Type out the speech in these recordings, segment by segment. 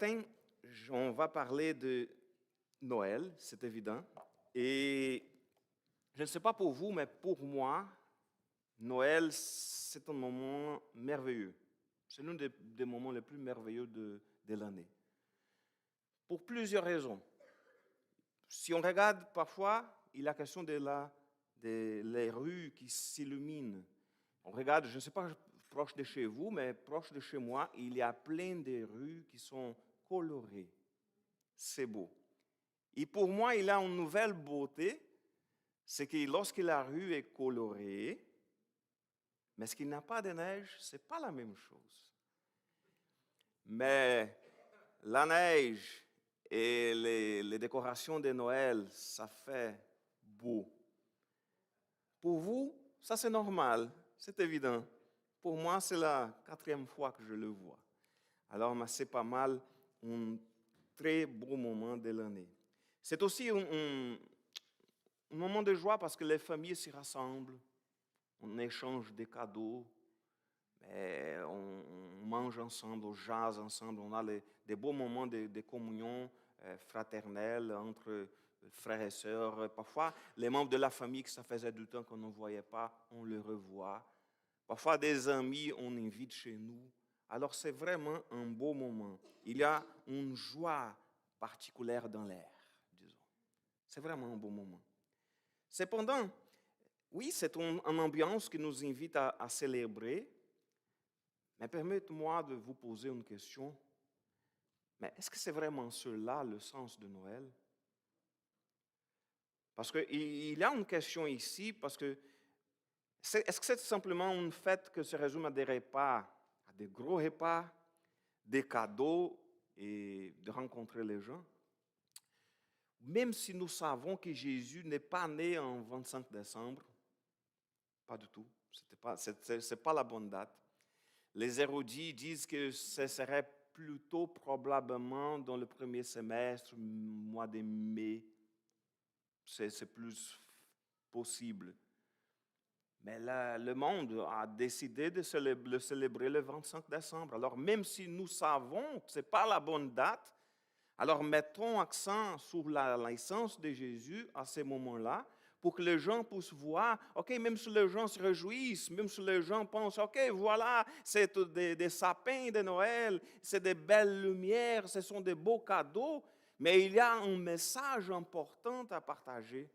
matin, on va parler de Noël, c'est évident. Et je ne sais pas pour vous, mais pour moi, Noël, c'est un moment merveilleux. C'est l'un des moments les plus merveilleux de l'année. Pour plusieurs raisons. Si on regarde parfois, il est question les rues qui s'illuminent. On regarde, je ne sais pas proche de chez vous, mais proche de chez moi, il y a plein de rues qui sont colorées. C'est beau. Et pour moi, il a une nouvelle beauté, c'est que lorsque la rue est colorée, mais ce qu'il n'a pas de neige, ce n'est pas la même chose. Mais la neige et les décorations de Noël, ça fait beau. Pour vous, ça c'est normal, c'est évident. Pour moi, c'est la 4e fois que je le vois. Alors, c'est pas mal un très beau moment de l'année. C'est aussi un moment de joie parce que les familles s'y rassemblent, on échange des cadeaux, on mange ensemble, on jase ensemble, on a des beaux moments de communion fraternelle entre frères et sœurs. Parfois, les membres de la famille que ça faisait du temps qu'on ne voyait pas, on les revoit. Parfois, des amis, on invite chez nous. Alors, c'est vraiment un beau moment. Il y a une joie particulière dans l'air, disons. C'est vraiment un beau moment. Cependant, oui, c'est une ambiance qui nous invite à célébrer, mais permettez-moi de vous poser une question. Mais est-ce que c'est vraiment cela le sens de Noël? Parce qu'il y a une question ici, parce que est-ce que c'est simplement une fête que se résume à des repas, à des gros repas, des cadeaux et de rencontrer les gens? Même si nous savons que Jésus n'est pas né en 25 décembre, pas du tout, ce n'est pas la bonne date. Les érudits disent que ce serait plutôt probablement dans le premier semestre, mois de mai. C'est plus possible. Mais là, le monde a décidé de le célébrer le 25 décembre. Alors, même si nous savons que ce n'est pas la bonne date, alors mettons accent sur la naissance de Jésus à ce moment-là pour que les gens puissent voir, OK, même si les gens se réjouissent, même si les gens pensent, OK, voilà, c'est des sapins de Noël, c'est des belles lumières, ce sont des beaux cadeaux, mais il y a un message important à partager.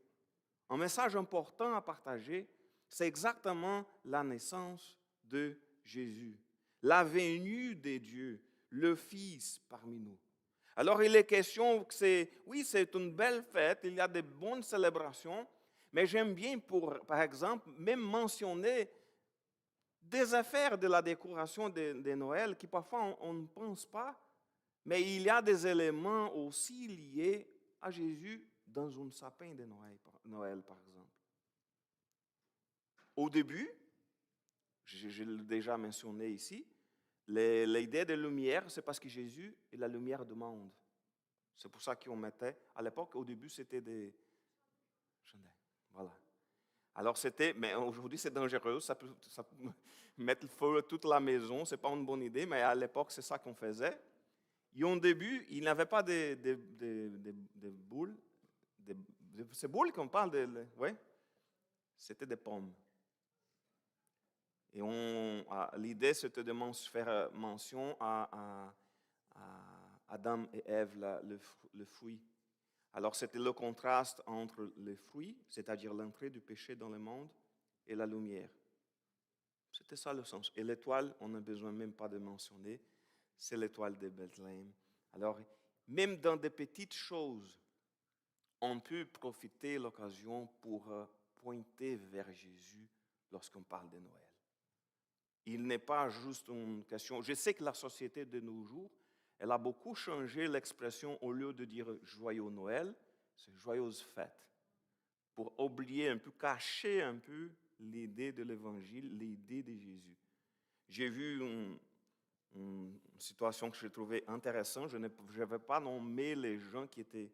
Un message important à partager, c'est exactement la naissance de Jésus, la venue de Dieu, le Fils parmi nous. Alors, il est question que oui, c'est une belle fête, il y a de bonnes célébrations, mais j'aime bien, par exemple, même mentionner des affaires de la décoration de Noël qui parfois on ne pense pas, mais il y a des éléments aussi liés à Jésus dans un sapin de Noël, par exemple. Au début, je l'ai déjà mentionné ici, l'idée de lumière, c'est parce que Jésus est la lumière du monde. C'est pour ça qu'on mettait, à l'époque, au début, c'était des chandelles. Voilà. Alors c'était, mais aujourd'hui c'est dangereux, ça peut mettre le feu à toute la maison, c'est pas une bonne idée, mais à l'époque c'est ça qu'on faisait. Et au début, il n'avait pas de boules, ces boules qu'on parle de, oui, c'était des pommes. Et l'idée c'était de faire mention à Adam et Ève, le fruit. Alors, c'était le contraste entre les fruits, c'est-à-dire l'entrée du péché dans le monde, et la lumière. C'était ça le sens. Et l'étoile, on n'a besoin même pas de mentionner, c'est l'étoile de Bethléem. Alors, même dans des petites choses, on peut profiter de l'occasion pour pointer vers Jésus lorsqu'on parle de Noël. Il n'est pas juste une question. Je sais que la société de nos jours, elle a beaucoup changé l'expression, au lieu de dire joyeux Noël, c'est joyeuse fête. Pour oublier un peu, cacher un peu l'idée de l'Évangile, l'idée de Jésus. J'ai vu une situation que je trouvais intéressante. Je ne vais pas nommer les gens qui étaient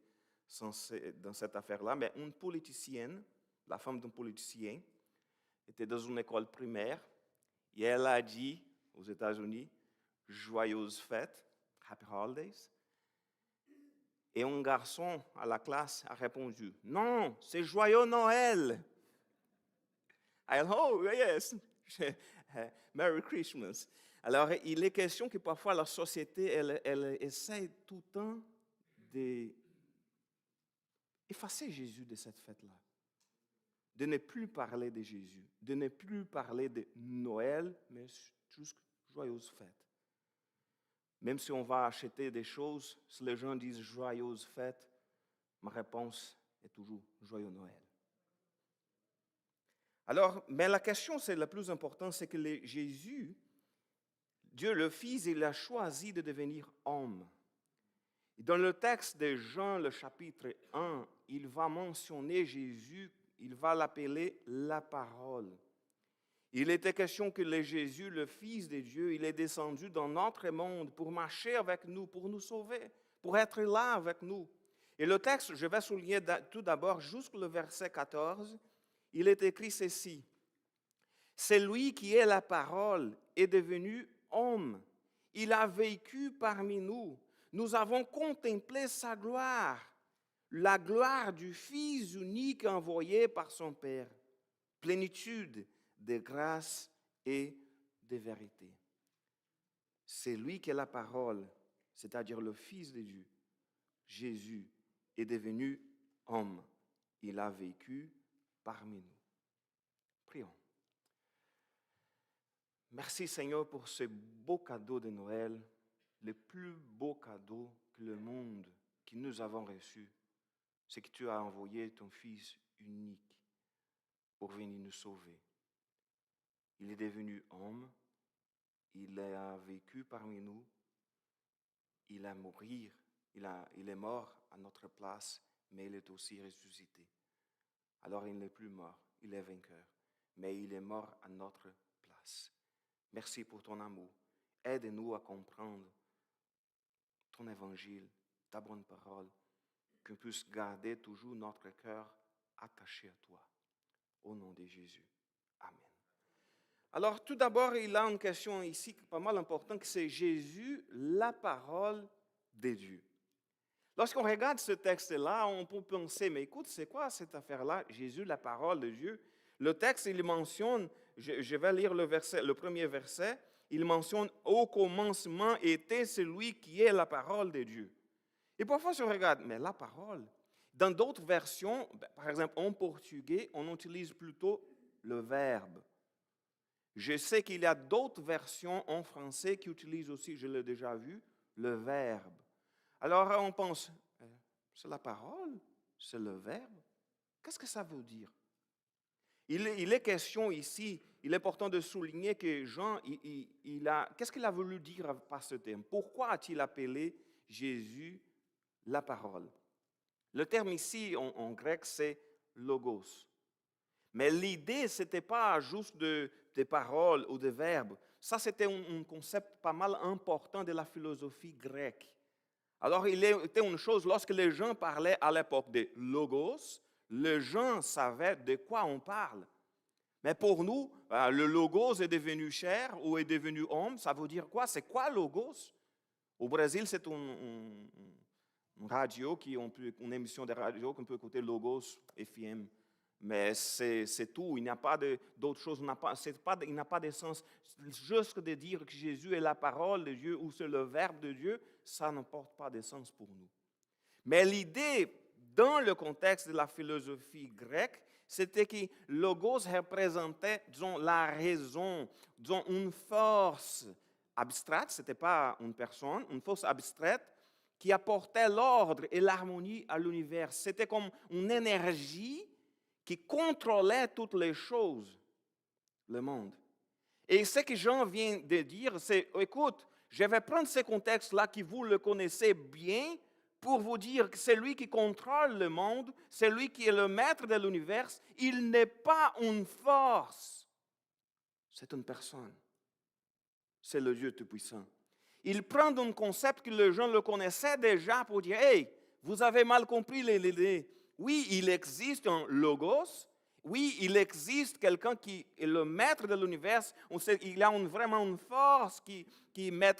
censés dans cette affaire-là, mais une politicienne, la femme d'un politicien, était dans une école primaire et elle a dit aux États-Unis, joyeuse fête, happy holidays. Et un garçon à la classe a répondu, « Non, c'est Joyeux Noël. » Oh, yes, Merry Christmas. Alors, il est question que parfois la société, elle essaie tout le temps d'effacer Jésus de cette fête-là. De ne plus parler de Jésus, de ne plus parler de Noël, mais juste joyeuse fête. Même si on va acheter des choses, si les gens disent joyeuse fête, ma réponse est toujours joyeux Noël. Alors, mais la question, c'est la plus importante, c'est que Jésus, Dieu le Fils, il a choisi de devenir homme. Dans le texte de Jean, le chapitre 1, il va mentionner Jésus, il va l'appeler la parole. Il était question que le Jésus, le Fils de Dieu, il est descendu dans notre monde pour marcher avec nous, pour nous sauver, pour être là avec nous. Et le texte, je vais souligner tout d'abord jusqu'au verset 14, il est écrit ceci. C'est lui qui est la parole est devenu homme. Il a vécu parmi nous. Nous avons contemplé sa gloire, la gloire du Fils unique envoyé par son Père. Plénitude de grâce et de vérité. C'est lui qui est la parole, c'est-à-dire le Fils de Dieu. Jésus est devenu homme. Il a vécu parmi nous. Prions. Merci Seigneur pour ce beau cadeau de Noël, le plus beau cadeau que le monde, que nous avons reçu, c'est que tu as envoyé ton Fils unique pour venir nous sauver. Il est devenu homme, il a vécu parmi nous, il est mort à notre place, mais il est aussi ressuscité. Alors il n'est plus mort, il est vainqueur, mais il est mort à notre place. Merci pour ton amour. Aide-nous à comprendre ton évangile, ta bonne parole, qu'on puisse garder toujours notre cœur attaché à toi. Au nom de Jésus. Amen. Alors, tout d'abord, il a une question ici pas mal importante, que c'est Jésus, la parole de Dieu. Lorsqu'on regarde ce texte-là, on peut penser, mais écoute, c'est quoi cette affaire-là? Jésus, la parole de Dieu. Le texte, il mentionne, je vais lire le premier verset, il mentionne « Au commencement était celui qui est la parole de Dieu ». Et parfois, si on regarde, mais la parole, dans d'autres versions, par exemple en portugais, on utilise plutôt le verbe. Je sais qu'il y a d'autres versions en français qui utilisent aussi, je l'ai déjà vu, le verbe. Alors on pense, c'est la parole, c'est le verbe. Qu'est-ce que ça veut dire? Il est question ici, il est important de souligner que Jean, qu'est-ce qu'il a voulu dire par ce terme? Pourquoi a-t-il appelé Jésus la parole? Le terme ici en grec, c'est logos. Mais l'idée, ce n'était pas juste des paroles ou des verbes. Ça, c'était un concept pas mal important de la philosophie grecque. Alors, il était une chose, lorsque les gens parlaient à l'époque de logos, les gens savaient de quoi on parle. Mais pour nous, le logos est devenu chair ou est devenu homme, ça veut dire quoi? C'est quoi logos? Au Brésil, c'est une radio, une émission de radio qu'on peut écouter, Logos FM. Mais c'est tout, il n'y a pas d'autre chose, il n'a pas de sens. Juste de dire que Jésus est la parole de Dieu ou c'est le verbe de Dieu, ça ne porte pas de sens pour nous. Mais l'idée, dans le contexte de la philosophie grecque, c'était que Logos représentait, disons, la raison, disons, une force abstraite, ce n'était pas une personne, une force abstraite qui apportait l'ordre et l'harmonie à l'univers. C'était comme une énergie qui contrôlait toutes les choses, le monde. Et ce que Jean vient de dire, c'est, écoute, je vais prendre ce contexte-là que vous le connaissez bien pour vous dire que c'est lui qui contrôle le monde, c'est lui qui est le maître de l'univers. Il n'est pas une force, c'est une personne. C'est le Dieu Tout-Puissant. Il prend un concept que les gens le connaissaient déjà pour dire, hey, vous avez mal compris l'idée. Oui, il existe un logos. Oui, il existe quelqu'un qui est le maître de l'univers. Il y a vraiment une force qui met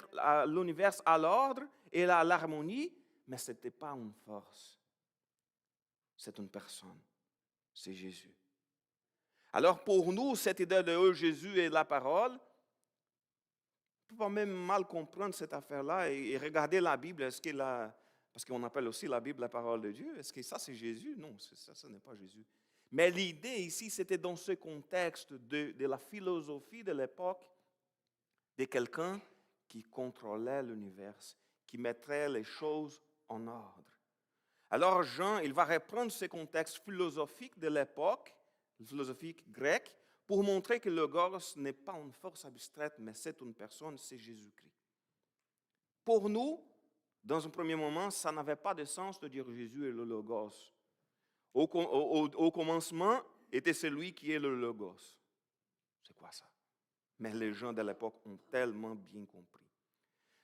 l'univers à l'ordre et à l'harmonie. mais ce n'était pas une force. C'est une personne. C'est Jésus. Alors pour nous, cette idée de Jésus est la parole, on peut pas même mal comprendre cette affaire-là et regarder la Bible. Est-ce qu'il a, parce qu'on appelle aussi la Bible la parole de Dieu. Est-ce que ça c'est Jésus? Non, ça n'est pas Jésus. Mais l'idée ici, c'était dans ce contexte de la philosophie de l'époque, de quelqu'un qui contrôlait l'univers, qui mettrait les choses en ordre. Alors Jean, il va reprendre ce contexte philosophique de l'époque, philosophique grecque, pour montrer que le Logos n'est pas une force abstraite, mais c'est une personne, c'est Jésus-Christ. Pour nous, dans un premier moment, ça n'avait pas de sens de dire Jésus est le Logos. Au commencement était celui qui est le Logos. C'est quoi ça? Mais les gens de l'époque ont tellement bien compris.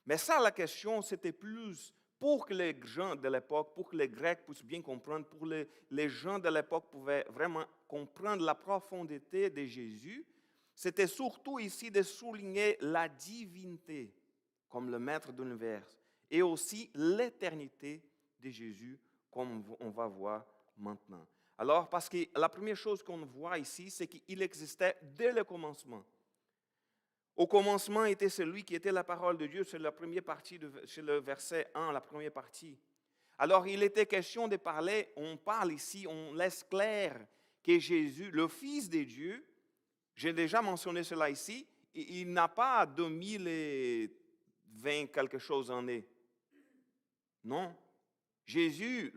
Mais ça, la question, c'était plus pour que les gens de l'époque, pour que les Grecs puissent bien comprendre, pour les gens de l'époque pouvaient vraiment comprendre la profondité de Jésus, c'était surtout ici de souligner la divinité comme le maître de l'univers et aussi l'éternité de Jésus, comme on va voir maintenant. Alors, parce que la première chose qu'on voit ici, c'est qu'il existait dès le commencement. Au commencement était celui qui était la parole de Dieu, c'est la première partie, c'est le verset 1, la première partie. Alors, il était question de parler, on parle ici, on laisse clair que Jésus, le Fils de Dieu, j'ai déjà mentionné cela ici, il n'a pas 2020 quelque chose années. Non. Jésus,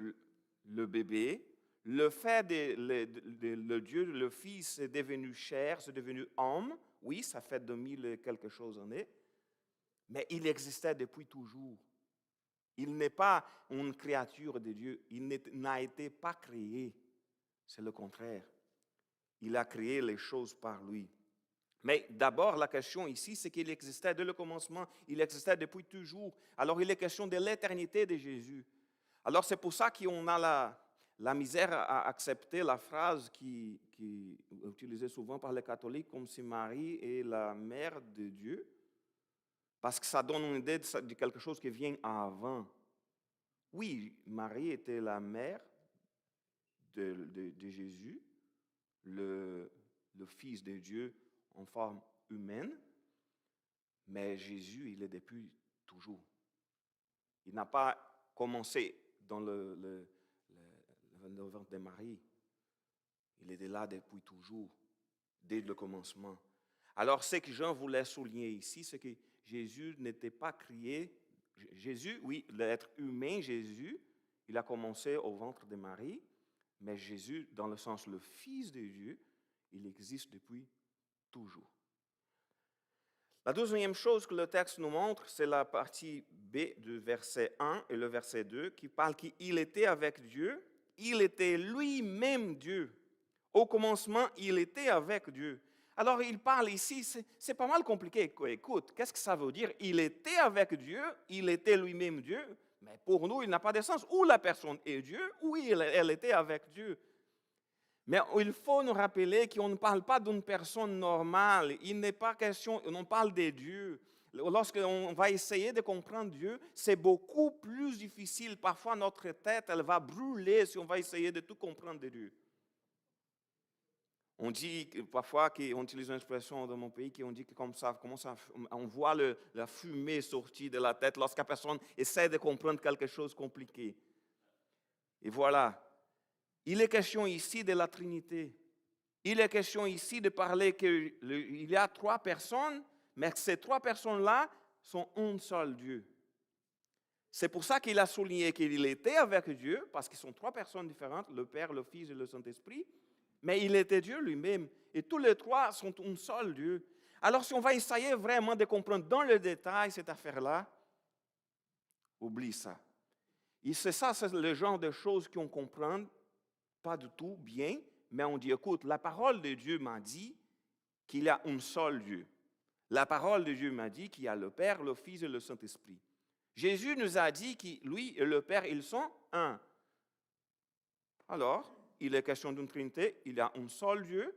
le bébé, le fait de le Dieu, le Fils est devenu chair, c'est devenu homme. Oui, ça fait 2000 quelque chose années, mais il existait depuis toujours. Il n'est pas une créature de Dieu. Il n'a été pas créé. C'est le contraire. Il a créé les choses par lui. Mais d'abord, la question ici, c'est qu'il existait dès le commencement. Il existait depuis toujours. Alors, il est question de l'éternité de Jésus. Alors, c'est pour ça qu'on a la misère à accepter la phrase qui est utilisée souvent par les catholiques, comme si Marie est la mère de Dieu, parce que ça donne une idée de quelque chose qui vient avant. Oui, Marie était la mère de Jésus, le Fils de Dieu en forme humaine, mais Jésus, il est depuis toujours. Il n'a pas commencé dans le ventre de Marie. Il était là depuis toujours, dès le commencement. Alors, ce que Jean voulait souligner ici, c'est que Jésus n'était pas créé. Jésus, oui, l'être humain, Jésus, il a commencé au ventre de Marie, mais Jésus, dans le sens le Fils de Dieu, il existe depuis toujours. La deuxième chose que le texte nous montre, c'est la partie B du verset 1 et le verset 2 qui parle qu'il était avec Dieu, il était lui-même Dieu. Au commencement, il était avec Dieu. Alors, il parle ici, c'est pas mal compliqué. Écoute, qu'est-ce que ça veut dire? Il était avec Dieu, il était lui-même Dieu, mais pour nous, il n'a pas de sens. Ou la personne est Dieu, ou elle était avec Dieu. Mais il faut nous rappeler qu'on ne parle pas d'une personne normale. Il n'est pas question, on parle de Dieu. Lorsqu'on va essayer de comprendre Dieu, c'est beaucoup plus difficile. Parfois, notre tête, elle va brûler si on va essayer de tout comprendre de Dieu. On dit parfois qu'on utilise une expression dans mon pays qu'on dit que comme ça, on voit la fumée sortir de la tête lorsqu'une personne essaie de comprendre quelque chose de compliqué. Et voilà. Il est question ici de la Trinité. Il est question ici de parler qu'il y a trois personnes, mais que ces trois personnes-là sont un seul Dieu. C'est pour ça qu'il a souligné qu'il était avec Dieu, parce qu'ils sont trois personnes différentes, le Père, le Fils et le Saint-Esprit, mais il était Dieu lui-même. Et tous les trois sont un seul Dieu. Alors si on va essayer vraiment de comprendre dans le détail cette affaire-là, oublie ça. Et c'est le genre de choses qu'on comprend pas du tout bien, mais on dit, écoute, la parole de Dieu m'a dit qu'il y a un seul Dieu. La parole de Dieu m'a dit qu'il y a le Père, le Fils et le Saint-Esprit. Jésus nous a dit que lui et le Père, ils sont un. Alors, il est question d'une Trinité, il y a un seul Dieu,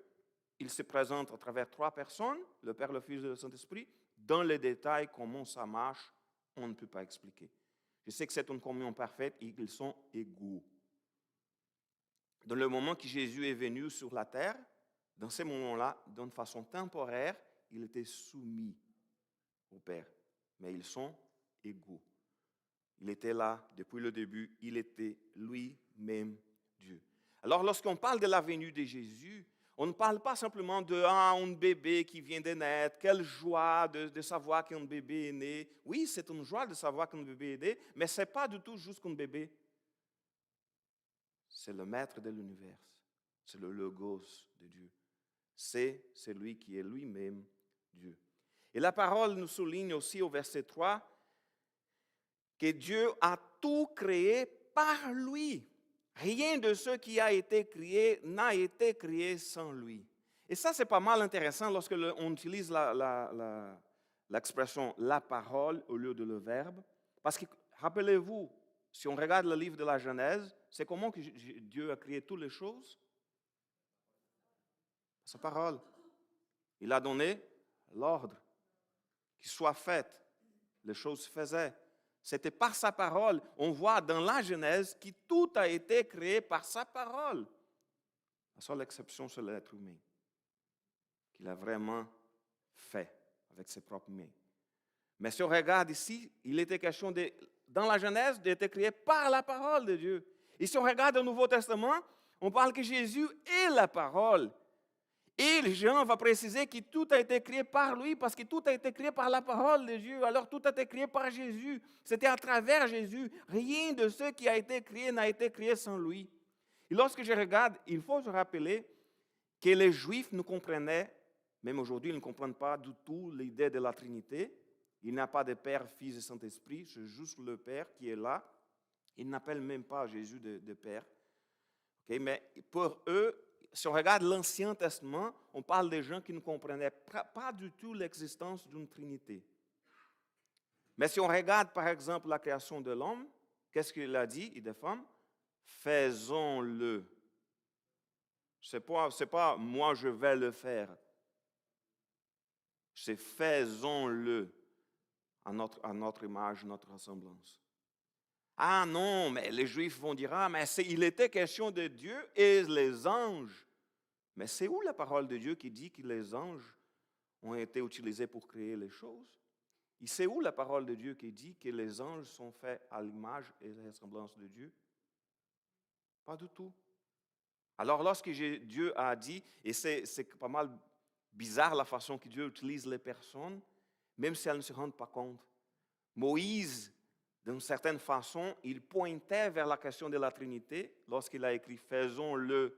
il se présente à travers trois personnes, le Père, le Fils et le Saint-Esprit. Dans les détails, comment ça marche, on ne peut pas expliquer. Je sais que c'est une communion parfaite et qu'ils sont égaux. Dans le moment que Jésus est venu sur la terre, dans ces moments-là, d'une façon temporaire, il était soumis au Père. Mais ils sont égaux. Il était là depuis le début, il était lui-même Dieu. Alors lorsqu'on parle de la venue de Jésus, on ne parle pas simplement de un bébé qui vient de naître, quelle joie de savoir qu'un bébé est né. Oui, c'est une joie de savoir qu'un bébé est né, mais ce n'est pas du tout juste qu'un bébé. C'est le maître de l'univers, c'est le logos de Dieu. C'est celui qui est lui-même Dieu. Et la parole nous souligne aussi au verset 3 que Dieu a tout créé par lui. Rien de ce qui a été créé n'a été créé sans lui. Et ça, c'est pas mal intéressant lorsque on utilise l'expression la parole au lieu de le verbe. Parce que, rappelez-vous, si on regarde le livre de la Genèse, c'est comment que Dieu a créé toutes les choses? Sa parole. Il a donné l'ordre qu'il soit fait. Les choses se faisaient. C'était par sa parole. On voit dans la Genèse que tout a été créé par sa parole. La seule exception, c'est l'être humain, qu'il a vraiment fait avec ses propres mains. Mais si on regarde ici, il était question dans la Genèse, d'être créé par la parole de Dieu. Et si on regarde le Nouveau Testament, on parle que Jésus est la parole. Et Jean va préciser que tout a été créé par lui, parce que tout a été créé par la parole de Dieu. Alors tout a été créé par Jésus. C'était à travers Jésus. Rien de ce qui a été créé n'a été créé sans lui. Et lorsque je regarde, il faut se rappeler que les Juifs nous comprenaient, même aujourd'hui, ils ne comprennent pas du tout l'idée de la Trinité. Il n'y a pas de Père, Fils et Saint-Esprit, c'est juste le Père qui est là. Ils n'appellent même pas Jésus de Père. Okay? Mais pour eux, si on regarde l'Ancien Testament, on parle des gens qui ne comprenaient pas du tout l'existence d'une Trinité. Mais si on regarde, par exemple, la création de l'homme, qu'est-ce qu'il a dit, et des femmes? Faisons-le. Ce n'est pas moi je vais le faire. C'est faisons-le à notre image, notre ressemblance. Ah non, mais les Juifs vont dire, ah, mais il était question de Dieu et les anges. Mais c'est où la parole de Dieu qui dit que les anges ont été utilisés pour créer les choses? Et c'est où la parole de Dieu qui dit que les anges sont faits à l'image et la ressemblance de Dieu? Pas du tout. Alors lorsque Dieu a dit, et c'est pas mal bizarre la façon que Dieu utilise les personnes, même si elles ne se rendent pas compte. Moïse, d'une certaine façon, il pointait vers la question de la Trinité lorsqu'il a écrit « faisons-le ».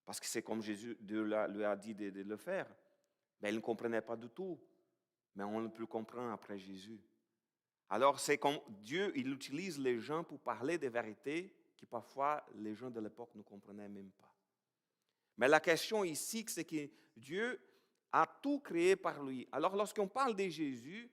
Parce que c'est comme Dieu lui a dit de le faire. Mais il ne comprenait pas du tout. Mais on ne peut comprendre après Jésus. Alors c'est comme Dieu, il utilise les gens pour parler des vérités que parfois les gens de l'époque ne comprenaient même pas. Mais la question ici, c'est que Dieu a tout créé par lui. Alors lorsqu'on parle de Jésus,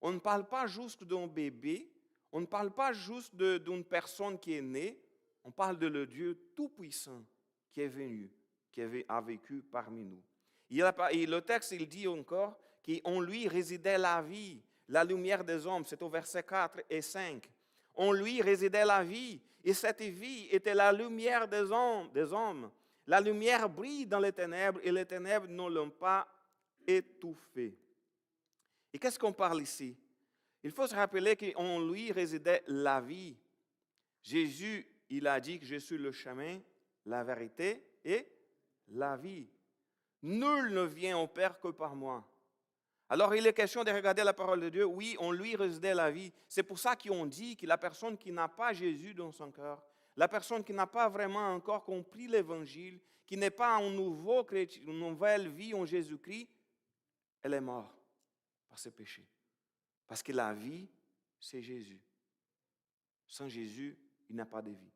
on ne parle pas juste d'un bébé, on ne parle pas juste d'une personne qui est née, on parle de le Dieu tout-puissant qui est venu, qui a vécu parmi nous. Et le texte, il dit encore qu'en lui résidait la vie, la lumière des hommes. C'est au verset 4 et 5. En lui résidait la vie, et cette vie était la lumière des hommes. La lumière brille dans les ténèbres, et les ténèbres ne l'ont pas étouffée. Et qu'est-ce qu'on parle ici? Il faut se rappeler qu'en lui résidait la vie. Jésus, il a dit que je suis le chemin, la vérité et la vie. Nul ne vient au Père que par moi. Alors il est question de regarder la parole de Dieu. Oui, en lui résidait la vie. C'est pour ça qu'on dit que la personne qui n'a pas Jésus dans son cœur, la personne qui n'a pas vraiment encore compris l'Évangile, qui n'est pas une nouvelle vie en Jésus-Christ, elle est morte par ses péchés. Parce que la vie, c'est Jésus. Sans Jésus, il n'y a pas de vie.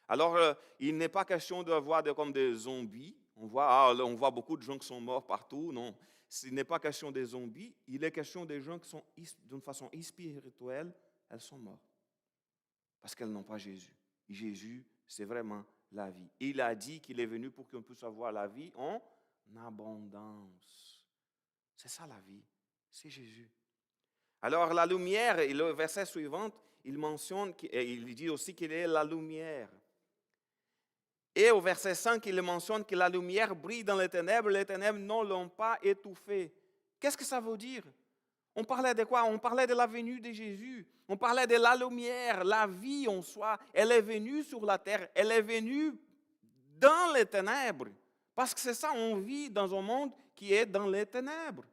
Alors, il n'est pas question de voir comme des zombies. On voit beaucoup de gens qui sont morts partout. Non, ce n'est pas question des zombies. Il est question des gens qui sont, d'une façon spirituelle, elles sont mortes. Parce qu'elles n'ont pas Jésus. Et Jésus, c'est vraiment la vie. Il a dit qu'il est venu pour qu'on puisse avoir la vie en abondance. C'est ça la vie. C'est Jésus. Alors la lumière, et le verset suivant, il mentionne, et il dit aussi qu'il est la lumière. Et au verset 5, il mentionne que la lumière brille dans les ténèbres ne l'ont pas étouffée. Qu'est-ce que ça veut dire? On parlait de quoi? On parlait de la venue de Jésus. On parlait de la lumière, la vie en soi. Elle est venue sur la terre. Elle est venue dans les ténèbres. Parce que c'est ça, on vit dans un monde qui est dans les ténèbres.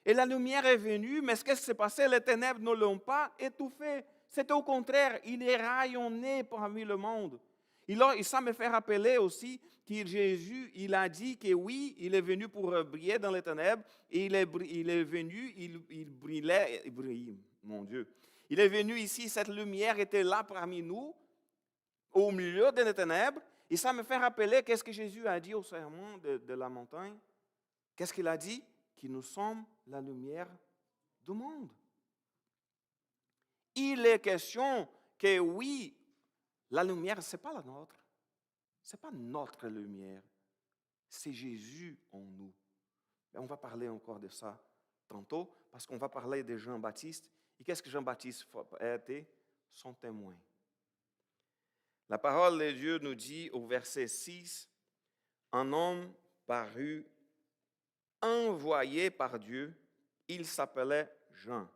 Et la lumière est venue, mais ce qui s'est passé, les ténèbres ne l'ont pas étouffé. C'est au contraire, il est rayonné parmi le monde. Et ça me fait rappeler aussi que Jésus, il a dit que oui, il est venu pour briller dans les ténèbres, et il est venu, il brille, mon Dieu. Il est venu ici, cette lumière était là parmi nous, au milieu des ténèbres, et ça me fait rappeler qu'est-ce que Jésus a dit au sermon de la montagne. Qu'est-ce qu'il a dit? Que nous sommes la lumière du monde. Il est question que oui, la lumière, ce n'est pas la nôtre. Ce n'est pas notre lumière. C'est Jésus en nous. Et on va parler encore de ça tantôt, parce qu'on va parler de Jean-Baptiste. Et qu'est-ce que Jean-Baptiste a été? Son témoin. La parole de Dieu nous dit au verset 6, un homme parut envoyé par Dieu, il s'appelait Jean.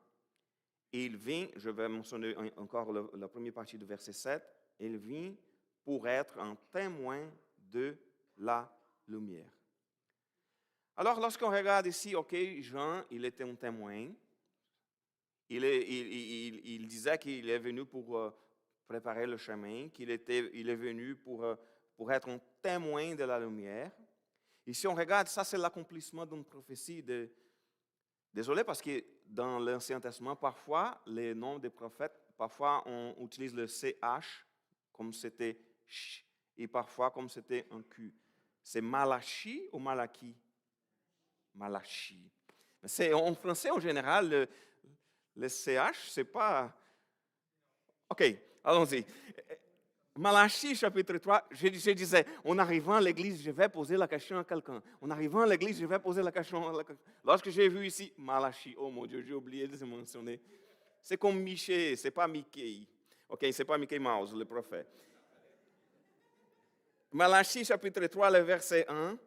Et il vint, je vais mentionner encore la première partie du verset 7, il vint pour être un témoin de la lumière. Alors, lorsqu'on regarde ici, ok, Jean, il était un témoin. Il disait qu'il est venu pour préparer le chemin, il est venu pour être un témoin de la lumière. Et si on regarde, ça c'est l'accomplissement d'une prophétie. Désolé parce que dans l'Ancien Testament, parfois, les noms des prophètes, parfois on utilise le CH comme c'était ch, et parfois comme c'était un Q. C'est Malachi ou Malaki? Malachi. C'est, en français, en général, le CH, c'est pas... OK, allons-y. Malachie, chapitre 3, je disais, en arrivant à l'église, je vais poser la question à quelqu'un. En arrivant à l'église, je vais poser la question à quelqu'un. Lorsque j'ai vu ici, Malachie, oh mon Dieu, j'ai oublié de se mentionner. C'est comme Michée, c'est pas Mickey. OK, c'est pas Mickey Mouse, le prophète. Malachie, chapitre 3, le verset 1,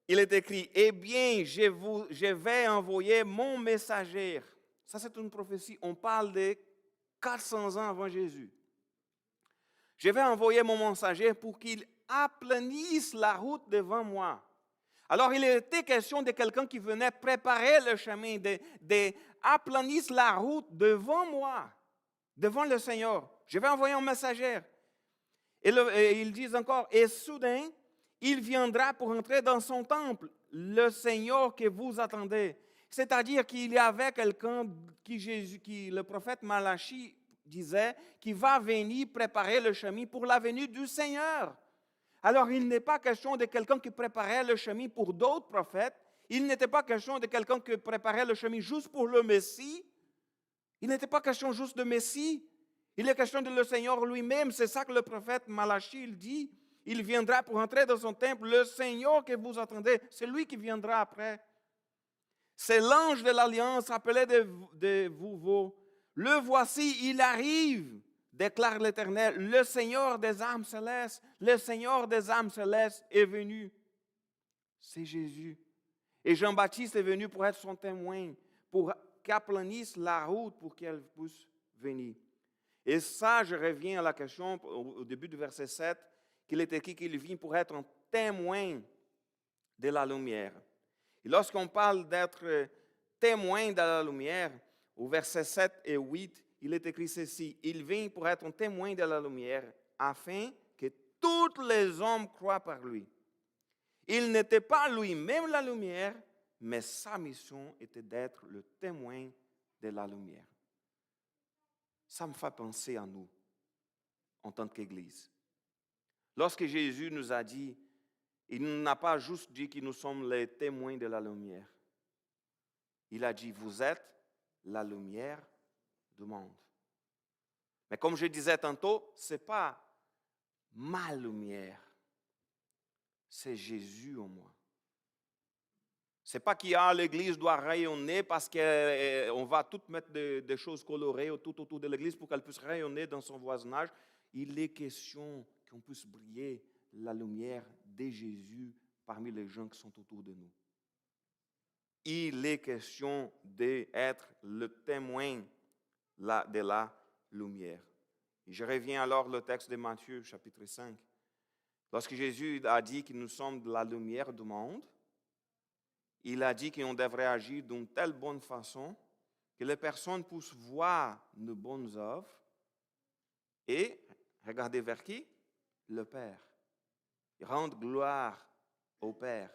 il est écrit, eh bien, je vais envoyer mon messager. Ça, c'est une prophétie. On parle de 400 ans avant Jésus. Je vais envoyer mon messager pour qu'il aplanisse la route devant moi. Alors, il était question de quelqu'un qui venait préparer le chemin, d'aplanir la route devant moi, devant le Seigneur. Je vais envoyer un messager. Et ils disent encore, et soudain, il viendra pour entrer dans son temple, le Seigneur que vous attendez. C'est-à-dire qu'il y avait quelqu'un qui le prophète Malachie disait, qui va venir préparer le chemin pour la venue du Seigneur. Alors, il n'est pas question de quelqu'un qui préparait le chemin pour d'autres prophètes. Il n'était pas question de quelqu'un qui préparait le chemin juste pour le Messie. Il n'était pas question juste de Messie. Il est question de le Seigneur lui-même. C'est ça que le prophète Malachie il dit. Il viendra pour entrer dans son temple. Le Seigneur que vous attendez, c'est lui qui viendra après. C'est l'ange de l'alliance appelé de vous. Le voici, il arrive, déclare l'Éternel. Le Seigneur des âmes célestes, le Seigneur des âmes célestes est venu. C'est Jésus. Et Jean-Baptiste est venu pour être son témoin, pour qu'aplanisse la route pour qu'elle puisse venir. Et ça, je reviens à la question au début du verset 7, qu'il est écrit qu'il vient pour être un témoin de la lumière. Et lorsqu'on parle d'être témoin de la lumière, au verset 7 et 8, il est écrit ceci, il vient pour être un témoin de la lumière, afin que tous les hommes croient par lui. Il n'était pas lui-même la lumière, mais sa mission était d'être le témoin de la lumière. Ça me fait penser à nous, en tant qu'Église. Lorsque Jésus nous a dit, il n'a pas juste dit que nous sommes les témoins de la lumière. Il a dit, vous êtes la lumière du monde. Mais comme je disais tantôt, ce n'est pas ma lumière, c'est Jésus en moi. C'est pas l'église doit rayonner parce qu'on va tout mettre des choses colorées tout autour de l'église pour qu'elle puisse rayonner dans son voisinage. Il est question qu'on puisse briller la lumière de Jésus parmi les gens qui sont autour de nous. Il est question d'être le témoin de la lumière. Et je reviens alors au texte de Matthieu, chapitre 5. Lorsque Jésus a dit que nous sommes de la lumière du monde, il a dit qu'on devrait agir d'une telle bonne façon que les personnes puissent voir nos bonnes œuvres et regarder vers qui? Le Père. Rendre gloire au Père.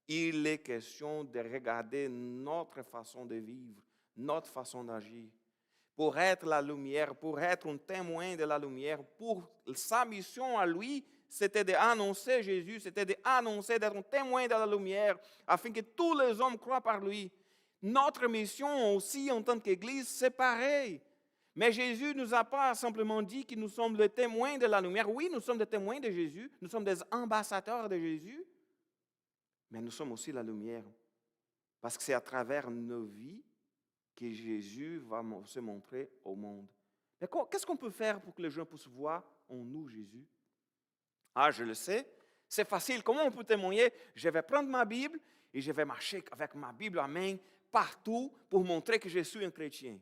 Il est question de regarder notre façon de vivre, notre façon d'agir. Pour être la lumière, pour être un témoin de la lumière, pour sa mission à lui, c'était d'annoncer Jésus, c'était d'annoncer, d'être un témoin de la lumière, afin que tous les hommes croient par lui. Notre mission aussi en tant qu'Église, c'est pareil. Mais Jésus ne nous a pas simplement dit que nous sommes les témoins de la lumière. Oui, nous sommes des témoins de Jésus, nous sommes des ambassadeurs de Jésus, mais nous sommes aussi la lumière. Parce que c'est à travers nos vies que Jésus va se montrer au monde. Mais qu'est-ce qu'on peut faire pour que les gens puissent voir en nous Jésus? Ah, je le sais, c'est facile. Comment on peut témoigner? Je vais prendre ma Bible et je vais marcher avec ma Bible à main partout pour montrer que je suis un chrétien.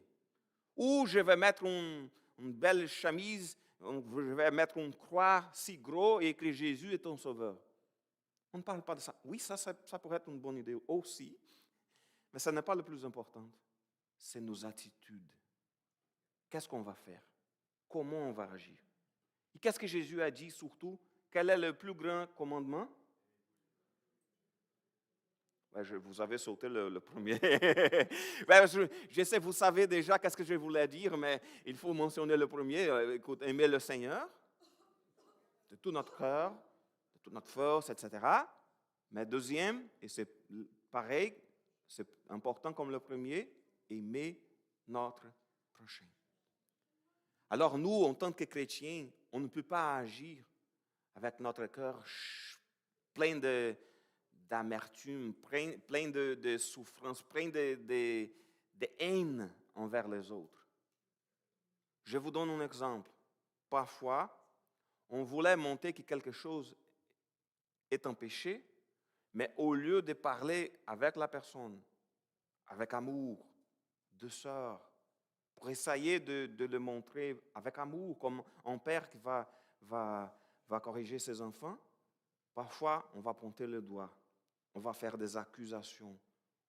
Ou je vais mettre une belle chemise, je vais mettre une croix si gros et que Jésus est ton sauveur. On ne parle pas de ça. Oui, ça pourrait être une bonne idée aussi, mais ça n'est pas le plus important. C'est nos attitudes. Qu'est-ce qu'on va faire? Comment on va agir? Et qu'est-ce que Jésus a dit surtout? Quel est le plus grand commandement? Vous avez sauté le premier. Je sais, vous savez déjà qu'est-ce que je voulais dire, mais il faut mentionner le premier. Écoute, aimer le Seigneur de tout notre cœur, de toute notre force, etc. Mais deuxième, et c'est pareil, c'est important comme le premier, aimer notre prochain. Alors nous, en tant que chrétiens, on ne peut pas agir avec notre cœur plein d'amertume, plein de souffrance, plein de haine envers les autres. Je vous donne un exemple. Parfois, on voulait montrer que quelque chose est un péché, mais au lieu de parler avec la personne, avec amour, douceur, pour essayer de le montrer avec amour, comme un père qui va corriger ses enfants, parfois on va pointer le doigt, on va faire des accusations,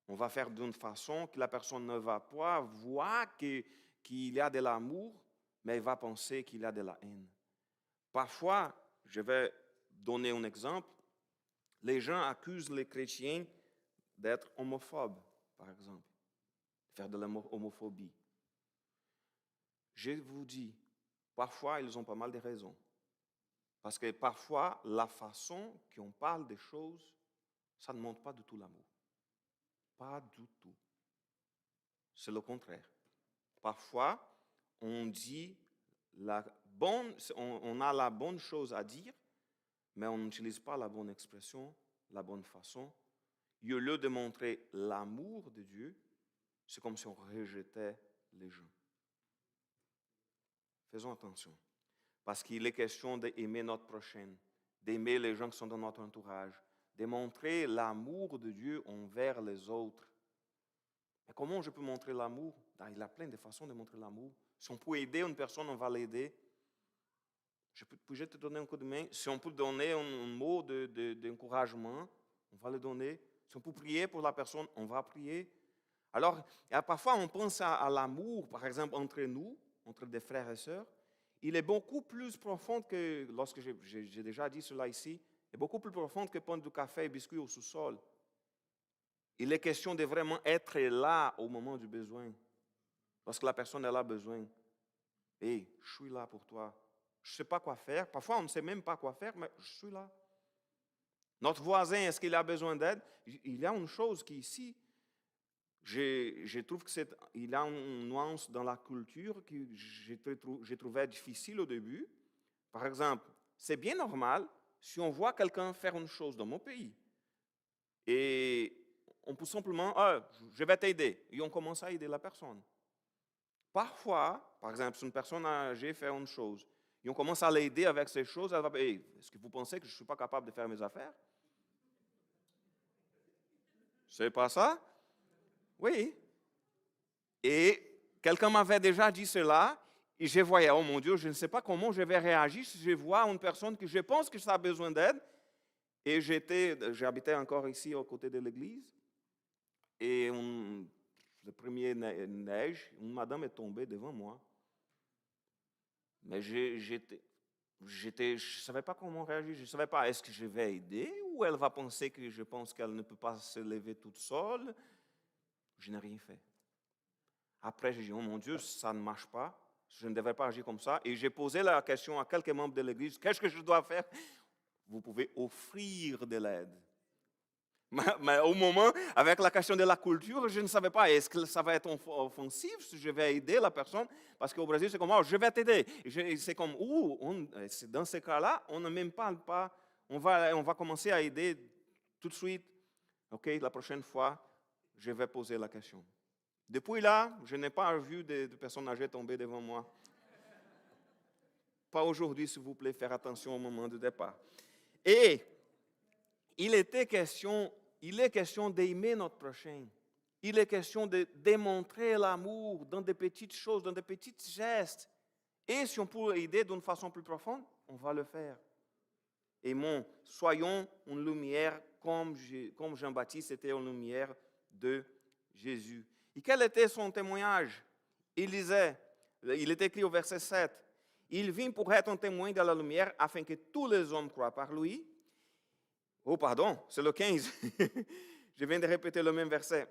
on va faire d'une façon que la personne ne va pas voir qu'il y a de l'amour, mais elle va penser qu'il y a de la haine. Parfois, je vais donner un exemple, les gens accusent les chrétiens d'être homophobes, par exemple, de faire de l'homophobie. Je vous dis, parfois, ils ont pas mal de raisons. Parce que parfois, la façon qu'on parle des choses, ça ne montre pas du tout l'amour. Pas du tout. C'est le contraire. Parfois, on dit on a la bonne chose à dire, mais on n'utilise pas la bonne expression, la bonne façon. Et au lieu de montrer l'amour de Dieu, c'est comme si on rejetait les gens. Faisons attention. Parce qu'il est question d'aimer notre prochain, d'aimer les gens qui sont dans notre entourage, de montrer l'amour de Dieu envers les autres. Mais comment je peux montrer l'amour? Il y a plein de façons de montrer l'amour. Si on peut aider une personne, on va l'aider. Je te donner un coup de main. Si on peut donner un mot d'encouragement, on va le donner. Si on peut prier pour la personne, on va prier. Alors, parfois, on pense à l'amour, par exemple, entre nous, entre des frères et sœurs. Il est beaucoup plus profond que, lorsque j'ai déjà dit cela ici, est beaucoup plus profond que prendre du café et biscuits au sous-sol. Il est question de vraiment être là au moment du besoin. Lorsque la personne a besoin. Hey, je suis là pour toi. Je ne sais pas quoi faire. Parfois, on ne sait même pas quoi faire, mais je suis là. Notre voisin, est-ce qu'il a besoin d'aide? Il y a une chose qui ici, je trouve qu'il y a une nuance dans la culture que j'ai trouvé difficile au début. Par exemple, c'est bien normal si on voit quelqu'un faire une chose dans mon pays et on peut simplement, ah, je vais t'aider. Et on commence à aider la personne. Parfois, par exemple, si une personne âgée fait une chose, et on commence à l'aider avec ces choses, elle va dire, hey, est-ce que vous pensez que je ne suis pas capable de faire mes affaires? C'est pas ça? Oui. Et quelqu'un m'avait déjà dit cela, et je voyais, oh mon Dieu, je ne sais pas comment je vais réagir si je vois une personne que je pense que ça a besoin d'aide. Et j'habitais encore ici, aux côtés de l'église, et le premier neige, une madame est tombée devant moi. Mais je ne savais pas comment réagir, je ne savais pas, est-ce que je vais aider ou elle va penser que je pense qu'elle ne peut pas se lever toute seule. Je n'ai rien fait. Après, j'ai dit, oh mon Dieu, ça ne marche pas, je ne devrais pas agir comme ça. Et j'ai posé la question à quelques membres de l'église, qu'est-ce que je dois faire? Vous pouvez offrir de l'aide. Mais au moment, avec la question de la culture, je ne savais pas, est-ce que ça va être offensif si je vais aider la personne? Parce qu'au Brésil, c'est comme, oh, je vais t'aider. C'est comme, dans ce cas-là, on ne même parle pas, on va commencer à aider tout de suite. OK, la prochaine fois, je vais poser la question. Depuis là, je n'ai pas vu de personnes âgées tomber devant moi. Pas aujourd'hui, s'il vous plaît, faire attention au moment du départ. Et il est question d'aimer notre prochain. Il est question de démontrer l'amour dans des petites choses, dans des petits gestes. Et si on peut aider d'une façon plus profonde, on va le faire. Aimons, soyons une lumière comme Jean-Baptiste était une lumière de Jésus. Et quel était son témoignage? Il disait, il est écrit au verset 7, « Il vint pour être un témoin de la lumière afin que tous les hommes croient par lui. » Oh, pardon, c'est le 15. Je viens de répéter le même verset.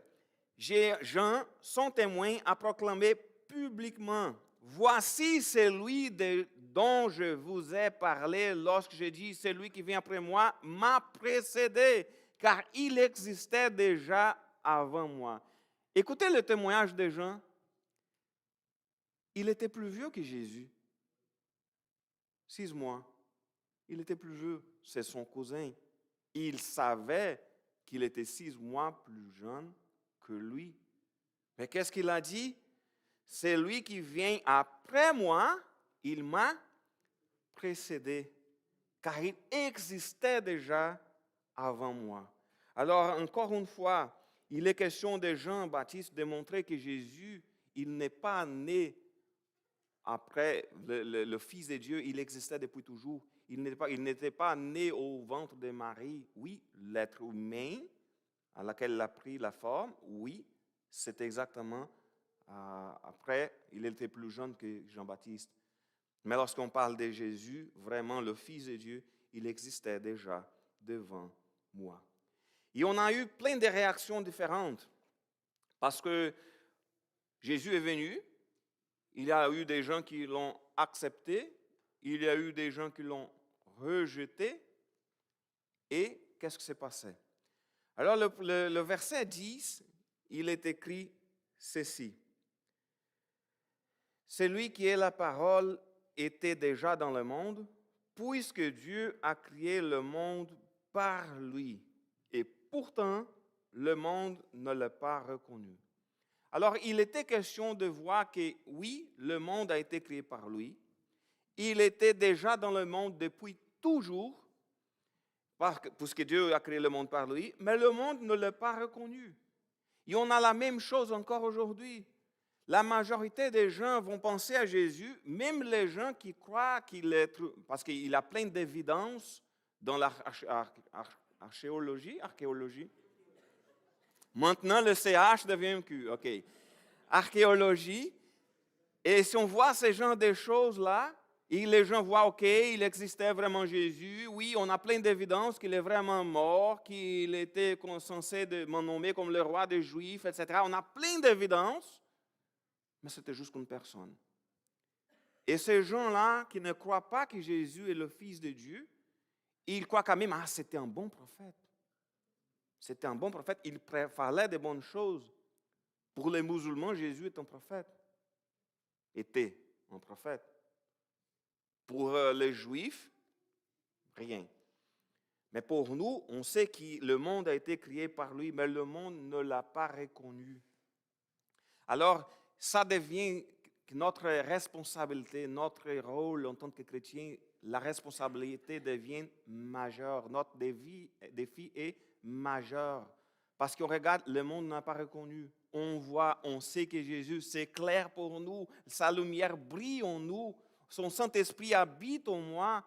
Jean, son témoin, a proclamé publiquement, « Voici celui dont je vous ai parlé lorsque j'ai dit, celui qui vient après moi m'a précédé, car il existait déjà avant moi. » Écoutez le témoignage de Jean. Il était plus vieux que Jésus. 6 mois. Il était plus vieux. C'est son cousin. Il savait qu'il était 6 mois plus jeune que lui. Mais qu'est-ce qu'il a dit? C'est lui qui vient après moi, il m'a précédé, car il existait déjà avant moi. Alors, encore une fois, il est question de Jean-Baptiste de montrer que Jésus, il n'est pas né après le Fils de Dieu, il existait depuis toujours. Il n'était pas né au ventre de Marie. Oui, l'être humain à laquelle il a pris la forme, oui, c'est exactement après, il était plus jeune que Jean-Baptiste. Mais lorsqu'on parle de Jésus, vraiment le Fils de Dieu, il existait déjà devant moi. Et on a eu plein de réactions différentes parce que Jésus est venu, il y a eu des gens qui l'ont accepté, il y a eu des gens qui l'ont rejeté. Et qu'est-ce qui s'est passé? Alors le verset 10, il est écrit ceci. Celui qui est la parole était déjà dans le monde, puisque Dieu a créé le monde par lui. Et pourtant, le monde ne l'a pas reconnu. Alors, il était question de voir que, oui, le monde a été créé par lui. Il était déjà dans le monde depuis toujours, puisque Dieu a créé le monde par lui, mais le monde ne l'a pas reconnu. Et on a la même chose encore aujourd'hui. La majorité des gens vont penser à Jésus, même les gens qui croient qu'il est, parce qu'il a plein d'évidences dans l'archéologie. Maintenant, le CH devient un Q, OK. Archéologie. Et si on voit ce genre de choses-là, et les gens voient, OK, il existait vraiment Jésus. Oui, on a plein d'évidences qu'il est vraiment mort, qu'il était censé de nommer comme le roi des Juifs, etc. On a plein d'évidences, mais c'était juste une personne. Et ces gens-là qui ne croient pas que Jésus est le Fils de Dieu, ils croient quand même, c'était un bon prophète. C'était un bon prophète, il parlait de bonnes choses. Pour les musulmans, Jésus est un prophète. Était un prophète. Pour les Juifs, rien. Mais pour nous, on sait que le monde a été créé par lui, mais le monde ne l'a pas reconnu. Alors, ça devient notre responsabilité, notre rôle en tant que chrétien, la responsabilité devient majeure. Notre défi est majeur. Parce qu'on regarde, le monde n'a pas reconnu. On voit, on sait que Jésus, c'est clair pour nous. Sa lumière brille en nous. Son Saint-Esprit habite en moi.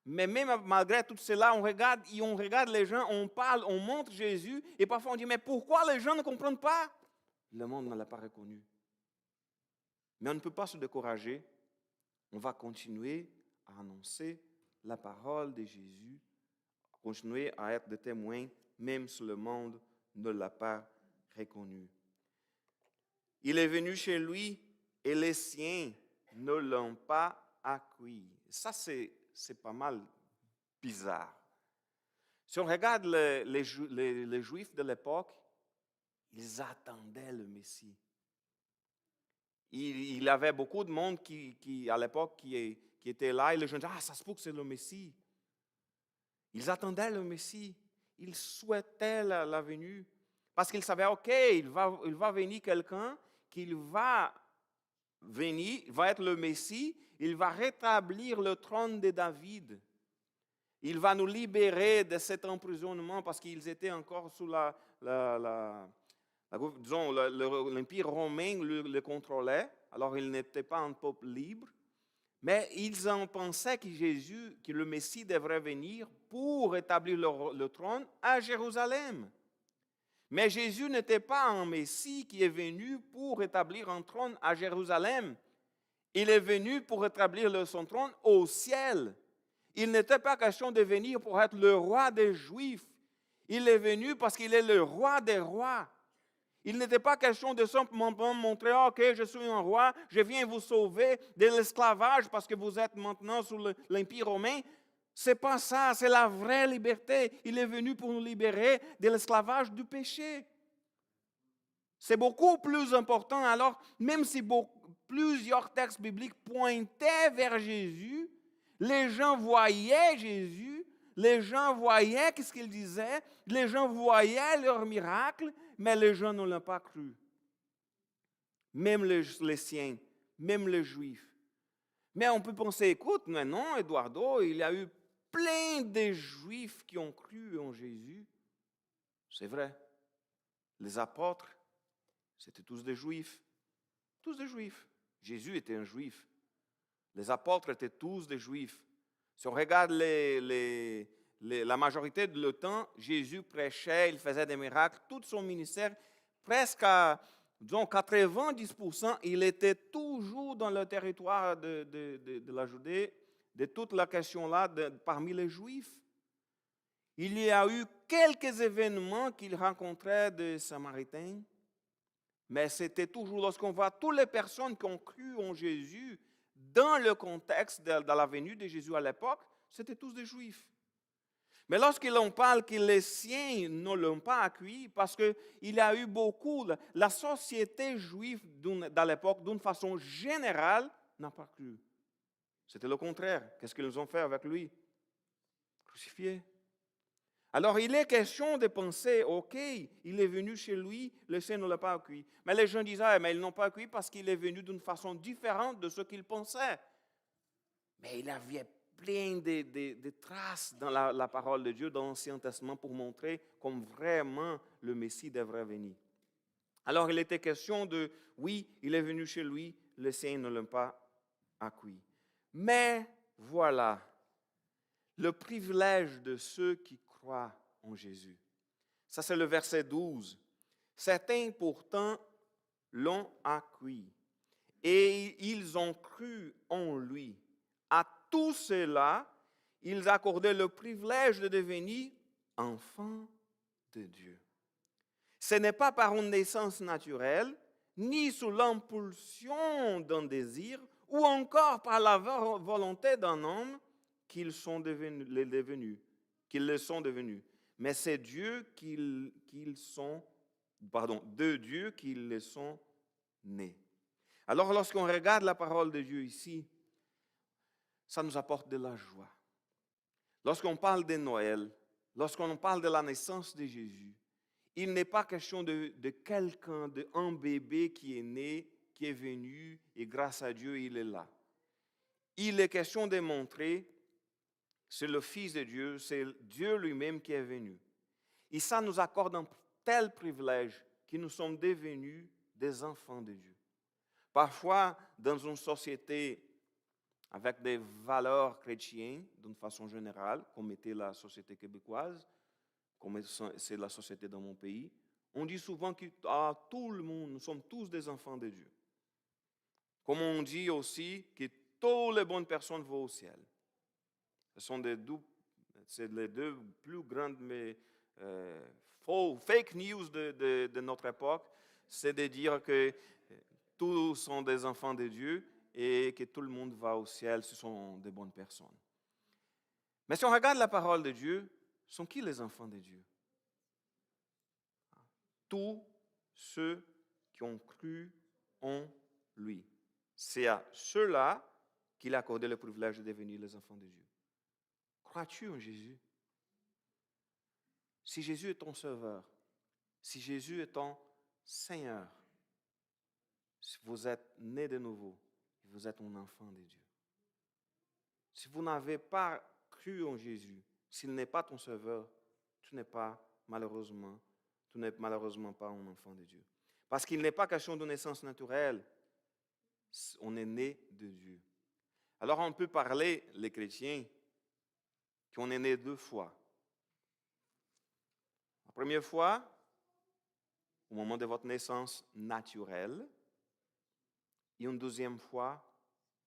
Mais même malgré tout cela, on regarde les gens, on parle, on montre Jésus. Et parfois on dit, mais pourquoi les gens ne comprennent pas? Le monde ne l'a pas reconnu. Mais on ne peut pas se décourager. On va continuer à annoncer la parole de Jésus, continuer à être des témoins, même si le monde ne l'a pas reconnu. Il est venu chez lui et les siens ne l'ont pas accueilli. Ça, c'est pas mal bizarre. Si on regarde les Juifs de l'époque, ils attendaient le Messie. Il y avait beaucoup de monde qui à l'époque, qui était là, et les gens disaient, ah, ça se peut que c'est le Messie. Ils attendaient le Messie. Ils souhaitaient la venue. Parce qu'ils savaient, OK, il va venir quelqu'un, qu'il va venir, va être le Messie, il va rétablir le trône de David. Il va nous libérer de cet emprisonnement parce qu'ils étaient encore sous disons, l'Empire romain le contrôlait, alors ils n'étaient pas un peuple libre, mais ils en pensaient que le Messie devrait venir pour établir le trône à Jérusalem. Mais Jésus n'était pas un Messie qui est venu pour établir un trône à Jérusalem. Il est venu pour établir son trône au ciel. Il n'était pas question de venir pour être le roi des Juifs. Il est venu parce qu'il est le roi des rois. Il n'était pas question de simplement montrer, OK, je suis un roi, je viens vous sauver de l'esclavage parce que vous êtes maintenant sous l'Empire romain. Ce n'est pas ça, c'est la vraie liberté. Il est venu pour nous libérer de l'esclavage du péché. C'est beaucoup plus important. Alors, même si plusieurs textes bibliques pointaient vers Jésus, les gens voyaient Jésus, les gens voyaient ce qu'il disait, les gens voyaient leurs miracles, mais les gens ne l'ont pas cru. Même les siens, même les Juifs. Mais on peut penser, écoute, mais non, Eduardo, il y a eu plein de Juifs qui ont cru en Jésus. C'est vrai. Les apôtres, c'était tous des Juifs. Tous des Juifs. Jésus était un Juif. Les apôtres étaient tous des Juifs. Si on regarde la majorité de le temps, Jésus prêchait, il faisait des miracles. Tout son ministère, presque à, disons, 90%, il était toujours dans le territoire de la Judée, de toute la question-là, parmi les Juifs. Il y a eu quelques événements qu'il rencontrait des Samaritains, mais c'était toujours, lorsqu'on voit toutes les personnes qui ont cru en Jésus, dans le contexte de la venue de Jésus à l'époque, c'était tous des Juifs. Mais lorsqu'on parle que les siens ne l'ont pas accueilli, parce qu'il y a eu beaucoup, la société juive dans l'époque, d'une façon générale, n'a pas cru. C'était le contraire. Qu'est-ce qu'ils ont fait avec lui? Crucifié. Alors, il est question de penser, OK, il est venu chez lui, le Seigneur ne l'a pas accueilli. Mais les gens disaient, mais ils n'ont pas accueilli parce qu'il est venu d'une façon différente de ce qu'ils pensaient. Mais il avait plein de traces dans la parole de Dieu, dans l'Ancien Testament, pour montrer comme vraiment le Messie devrait venir. Alors, il était question de, oui, il est venu chez lui, le Seigneur ne l'a pas accueilli. Mais voilà, le privilège de ceux qui croient en Jésus. Ça, c'est le verset 12. Certains, pourtant, l'ont accueilli et ils ont cru en lui. À tout cela, ils accordaient le privilège de devenir enfants de Dieu. Ce n'est pas par une naissance naturelle, ni sous l'impulsion d'un désir, ou encore par la volonté d'un homme qu'ils le sont devenus. Mais c'est de Dieu qu'ils sont nés. Alors, lorsqu'on regarde la parole de Dieu ici, ça nous apporte de la joie. Lorsqu'on parle de Noël, lorsqu'on parle de la naissance de Jésus, il n'est pas question de quelqu'un, d'un bébé qui est né, qui est venu, et grâce à Dieu, il est là. Il est question de montrer, c'est le Fils de Dieu, c'est Dieu lui-même qui est venu. Et ça nous accorde un tel privilège que nous sommes devenus des enfants de Dieu. Parfois, dans une société avec des valeurs chrétiennes, d'une façon générale, comme était la société québécoise, comme c'est la société dans mon pays, on dit souvent que tout le monde, nous sommes tous des enfants de Dieu. Comme on dit aussi que toutes les bonnes personnes vont au ciel. C'est les deux plus grandes fake news de notre époque, c'est de dire que tous sont des enfants de Dieu et que tout le monde va au ciel, ce sont des bonnes personnes. Mais si on regarde la parole de Dieu, sont qui les enfants de Dieu? Tous ceux qui ont cru en lui. C'est à ceux-là qu'il a accordé le privilège de devenir les enfants de Dieu. Crois-tu en Jésus? Si Jésus est ton sauveur, si Jésus est ton Seigneur, si vous êtes né de nouveau, vous êtes un enfant de Dieu. Si vous n'avez pas cru en Jésus, s'il n'est pas ton sauveur, tu n'es malheureusement pas un enfant de Dieu. Parce qu'il n'est pas question de naissance naturelle, on est né de Dieu. Alors on peut parler, les chrétiens, qu'on est né 2 fois. La première fois, au moment de votre naissance naturelle, et une deuxième fois,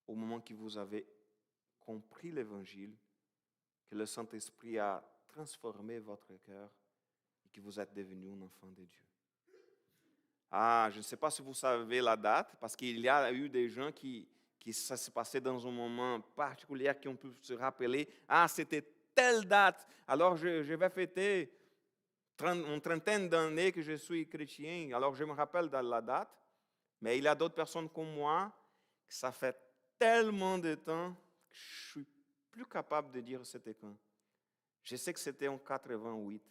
au moment que vous avez compris l'Évangile, que le Saint-Esprit a transformé votre cœur et que vous êtes devenu un enfant de Dieu. Je ne sais pas si vous savez la date, parce qu'il y a eu des gens qui ça s'est passé dans un moment particulier, qui ont pu se rappeler, c'était telle date, alors je vais fêter une trentaine d'années que je suis chrétien, alors je me rappelle de la date, mais il y a d'autres personnes comme moi, que ça fait tellement de temps que je suis plus capable de dire c'était quand. Je sais que c'était en 88.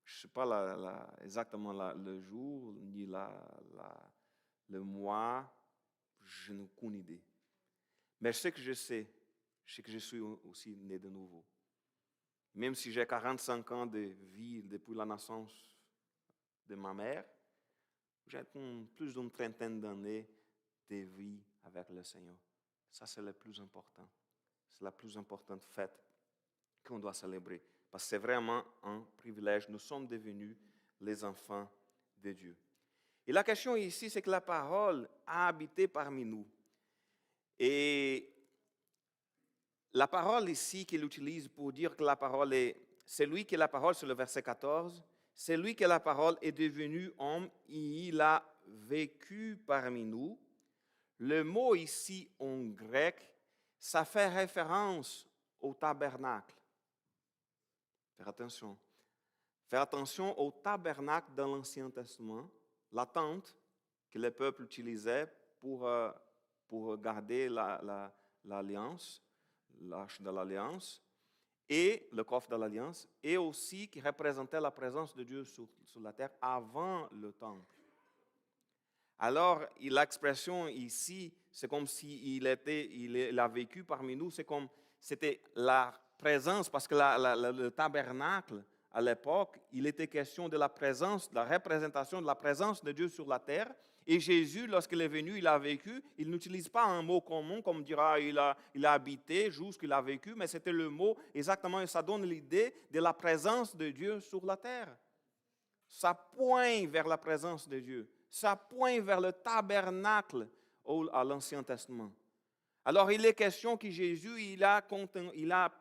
Je ne sais pas exactement le jour, ni le mois, je n'ai aucune idée. Mais je sais que je suis aussi né de nouveau. Même si j'ai 45 ans de vie depuis la naissance de ma mère, j'ai plus d'une trentaine d'années de vie avec le Seigneur. Ça, c'est le plus important. C'est la plus importante fête qu'on doit célébrer. Parce que c'est vraiment un privilège. Nous sommes devenus les enfants de Dieu. Et la question ici, c'est que la parole a habité parmi nous. Et la parole ici qu'il utilise pour dire que la parole c'est lui qui est la parole, c'est le verset 14, c'est lui qui est la parole est devenu homme et il a vécu parmi nous. Le mot ici en grec, ça fait référence au tabernacle. Faire attention. Faire attention au tabernacle dans l'Ancien Testament, la tente que le peuple utilisait pour garder l'alliance, l'arche de l'alliance, et le coffre de l'alliance, et aussi qui représentait la présence de Dieu sur la terre avant le temple. Alors, l'expression ici, c'est comme s'il a vécu parmi nous, c'est comme c'était la présence, parce que le tabernacle, à l'époque, il était question de la présence, de la représentation de la présence de Dieu sur la terre. Et Jésus, lorsqu'il est venu, il a vécu. Il n'utilise pas un mot commun, comme dira il a habité, juste qu'il a vécu, mais c'était le mot exactement, ça donne l'idée de la présence de Dieu sur la terre. Ça pointe vers la présence de Dieu. Ça pointe vers le tabernacle à l'Ancien Testament. Alors, il est question que Jésus, il a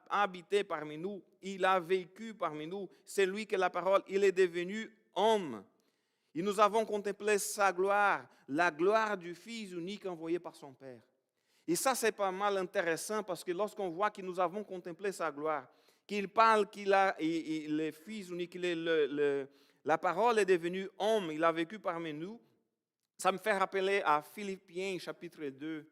habité parmi nous, il a vécu parmi nous. C'est lui qui est la parole, il est devenu homme. Et nous avons contemplé sa gloire, la gloire du Fils unique envoyé par son Père. Et ça, c'est pas mal intéressant parce que lorsqu'on voit que nous avons contemplé sa gloire, qu'il parle qu'il a le Fils unique, la parole est devenue homme, il a vécu parmi nous, ça me fait rappeler à Philippiens chapitre 2.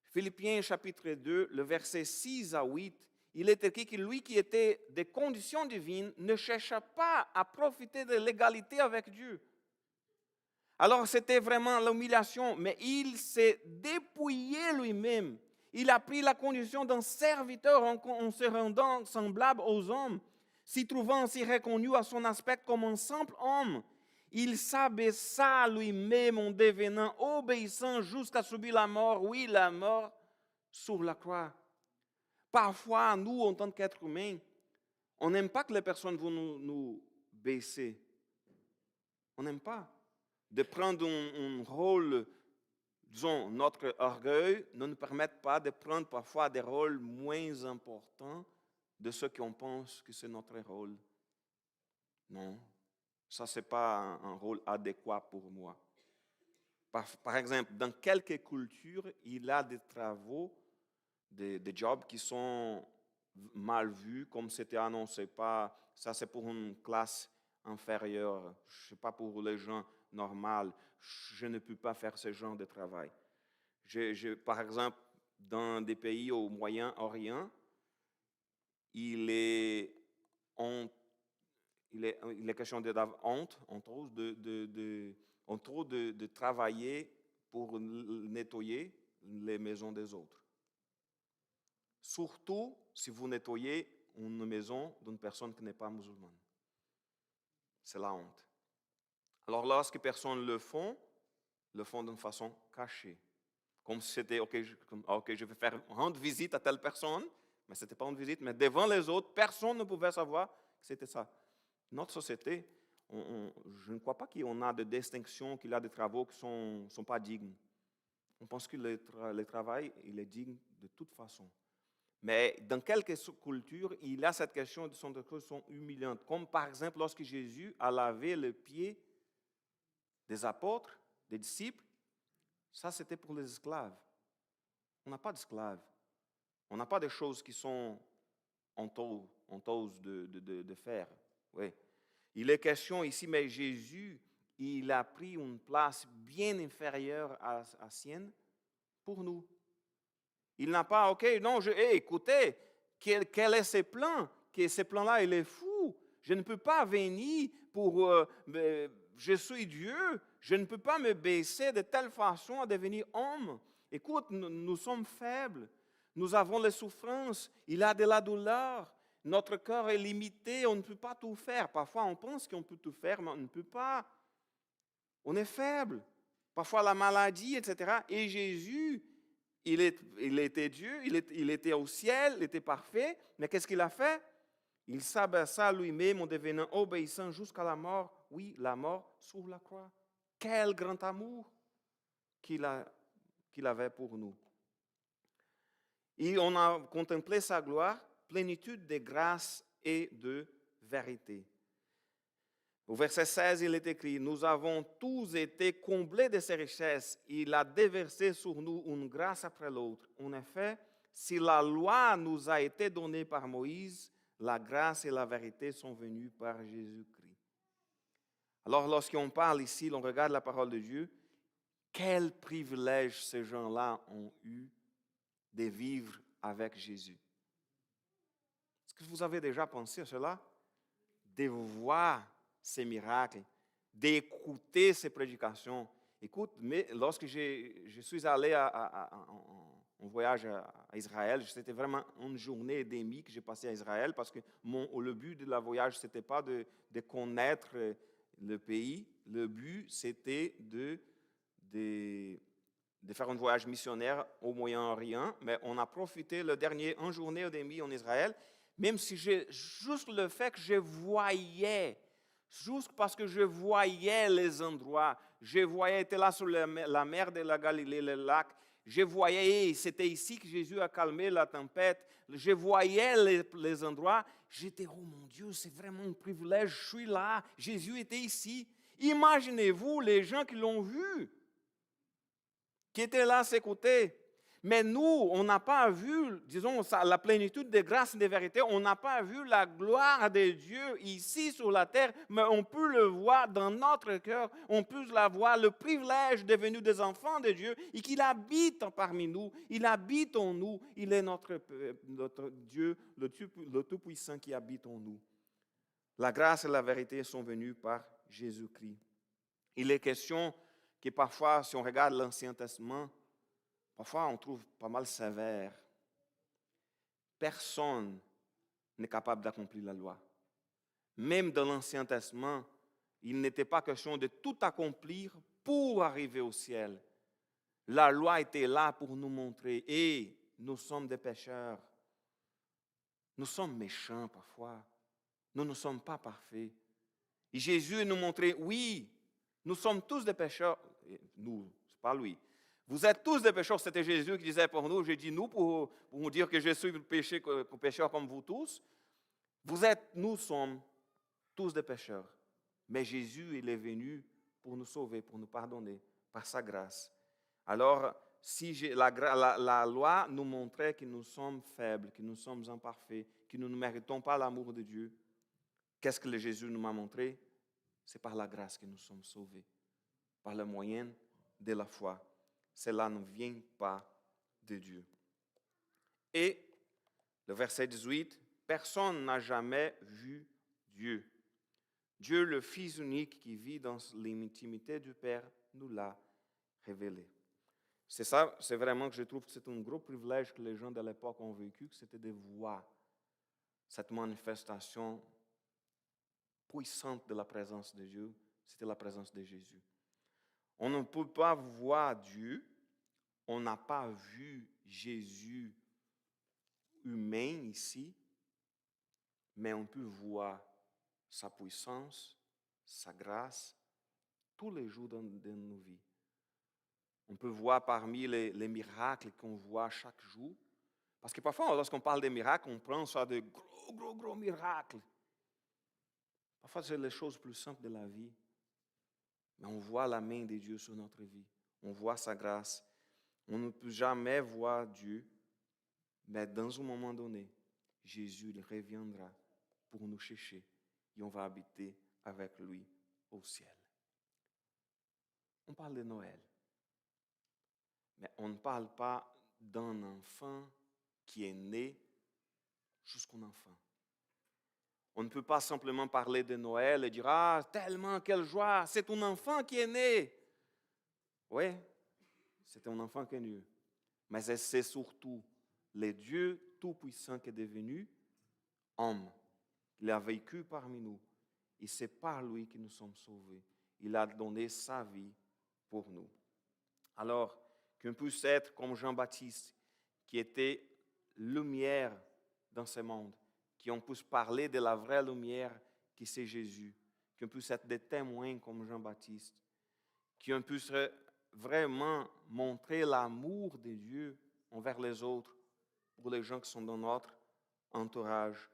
Philippiens chapitre 2, le verset 6 à 8, il est écrit que lui qui était des conditions divines ne chercha pas à profiter de l'égalité avec Dieu. Alors c'était vraiment l'humiliation, mais il s'est dépouillé lui-même. Il a pris la condition d'un serviteur en se rendant semblable aux hommes, s'y trouvant ainsi reconnu à son aspect comme un simple homme. Il s'abaissa lui-même en devenant obéissant jusqu'à subir la mort, oui, la mort sur la croix. Parfois, nous, en tant qu'êtres humains, on n'aime pas que les personnes vont nous baisser. On n'aime pas. De prendre un rôle, disons, notre orgueil ne nous permet pas de prendre parfois des rôles moins importants de ceux qu'on pense que c'est notre rôle. Non, ça, ce n'est pas un rôle adéquat pour moi. Par exemple, dans quelques cultures, il y a des travaux, des jobs qui sont mal vus, comme c'était annoncé pas, ça c'est pour une classe inférieure, je ne sais pas pour les gens normaux, je ne peux pas faire ce genre de travail. Par exemple, dans des pays au Moyen-Orient, il est question de honte, entre autres, de travailler pour nettoyer les maisons des autres. Surtout si vous nettoyez une maison d'une personne qui n'est pas musulmane. C'est la honte. Alors lorsque personne le font d'une façon cachée. Comme si c'était, OK, je vais rendre visite à telle personne, mais ce n'était pas une visite, mais devant les autres, personne ne pouvait savoir que c'était ça. Notre société, je ne crois pas qu'on a de distinction, qu'il y a des travaux qui ne sont pas dignes. On pense que le travail, il est digne de toute façon. Mais dans quelques cultures, il y a cette question de son choses sont humiliantes. Comme par exemple, lorsque Jésus a lavé le pied des apôtres, des disciples, ça c'était pour les esclaves. On n'a pas d'esclaves. On n'a pas de choses qui sont honteuses de faire. Oui. Il est question ici, mais Jésus, il a pris une place bien inférieure à sienne pour nous. Il n'a pas, OK, non, écoutez, quel est ce plan? Que ce plan-là, il est fou. Je ne peux pas venir pour, je suis Dieu, je ne peux pas me baisser de telle façon à devenir homme. Écoute, nous sommes faibles, nous avons les souffrances, il a de la douleur, notre corps est limité, on ne peut pas tout faire. Parfois, on pense qu'on peut tout faire, mais on ne peut pas. On est faible. Parfois, la maladie, etc. Et Jésus, il était Dieu, il était au ciel, il était parfait, mais qu'est-ce qu'il a fait? Il s'abaissa lui-même en devenant obéissant jusqu'à la mort. Oui, la mort sur la croix. Quel grand amour qu'il avait pour nous. Et on a contemplé sa gloire, plénitude de grâce et de vérité. Au verset 16, il est écrit, « Nous avons tous été comblés de ses richesses. Il a déversé sur nous une grâce après l'autre. En effet, si la loi nous a été donnée par Moïse, la grâce et la vérité sont venues par Jésus-Christ. » Alors, lorsqu'on parle ici, on regarde la parole de Dieu, quel privilège ces gens-là ont eu de vivre avec Jésus. Est-ce que vous avez déjà pensé à cela? De voir ces miracles, d'écouter ces prédications. Écoute, mais lorsque je suis allé en voyage à Israël, c'était vraiment une journée et demie que j'ai passée à Israël parce que le but de la voyage, ce n'était pas de connaître le pays. Le but, c'était de faire un voyage missionnaire au Moyen-Orient, mais on a profité une journée et demie en Israël, même si juste le fait que je voyais, juste parce que je voyais les endroits, je voyais, était là sur la mer de la Galilée, le lac, je voyais, c'était ici que Jésus a calmé la tempête, je voyais les endroits, j'étais, oh mon Dieu, c'est vraiment un privilège, je suis là, Jésus était ici. Imaginez-vous les gens qui l'ont vu, qui étaient là à ses côtés. Mais nous, on n'a pas vu, disons, la plénitude des grâces et des vérités, on n'a pas vu la gloire de Dieu ici sur la terre, mais on peut le voir dans notre cœur, on peut la voir, le privilège de devenir des enfants de Dieu et qu'il habite parmi nous, il habite en nous, il est notre Dieu, le Tout-Puissant qui habite en nous. La grâce et la vérité sont venues par Jésus-Christ. Il est question que parfois, si on regarde l'Ancien Testament, parfois, on trouve pas mal sévère. Personne n'est capable d'accomplir la loi. Même dans l'Ancien Testament, il n'était pas question de tout accomplir pour arriver au ciel. La loi était là pour nous montrer, et nous sommes des pécheurs. Nous sommes méchants parfois. Nous ne sommes pas parfaits. Et Jésus nous montrait, oui, nous sommes tous des pécheurs. Nous, c'est pas lui. Vous êtes tous des pécheurs, c'était Jésus qui disait pour nous, j'ai dit nous pour vous dire que je suis pécheur comme vous tous. Nous sommes tous des pécheurs. Mais Jésus, il est venu pour nous sauver, pour nous pardonner, par sa grâce. Alors, si la loi nous montrait que nous sommes faibles, que nous sommes imparfaits, que nous ne méritons pas l'amour de Dieu, qu'est-ce que Jésus nous a montré? C'est par la grâce que nous sommes sauvés, par le moyen de la foi. Cela ne vient pas de Dieu. Et le verset 18, personne n'a jamais vu Dieu. Dieu, le Fils unique qui vit dans l'intimité du Père, nous l'a révélé. C'est ça, c'est vraiment que je trouve que c'est un gros privilège que les gens de l'époque ont vécu, que c'était de voir cette manifestation puissante de la présence de Dieu, c'était la présence de Jésus. On ne peut pas voir Dieu, on n'a pas vu Jésus humain ici, mais on peut voir sa puissance, sa grâce, tous les jours de nos vies. On peut voir parmi les miracles qu'on voit chaque jour, parce que parfois, lorsqu'on parle des miracles, on prend ça de gros miracles. Parfois, c'est les choses plus simples de la vie. Mais on voit la main de Dieu sur notre vie. On voit sa grâce. On ne peut jamais voir Dieu, mais dans un moment donné, Jésus il reviendra pour nous chercher et on va habiter avec lui au ciel. On parle de Noël, mais on ne parle pas d'un enfant qui est né jusqu'au enfant. On ne peut pas simplement parler de Noël et dire « Ah, tellement, quelle joie, c'est ton enfant qui est né !» Oui, c'est un enfant qui est né. Mais c'est surtout le Dieu Tout-Puissant qui est devenu homme. Il a vécu parmi nous. Et c'est par lui que nous sommes sauvés. Il a donné sa vie pour nous. Alors, qu'on puisse être comme Jean-Baptiste, qui était lumière dans ce monde, qu'on puisse parler de la vraie lumière qui c'est Jésus, qu'on puisse être des témoins comme Jean-Baptiste, qu'on puisse vraiment montrer l'amour de Dieu envers les autres, pour les gens qui sont dans notre entourage,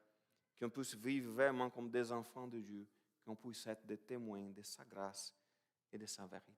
qu'on puisse vivre vraiment comme des enfants de Dieu, qu'on puisse être des témoins de sa grâce et de sa vérité.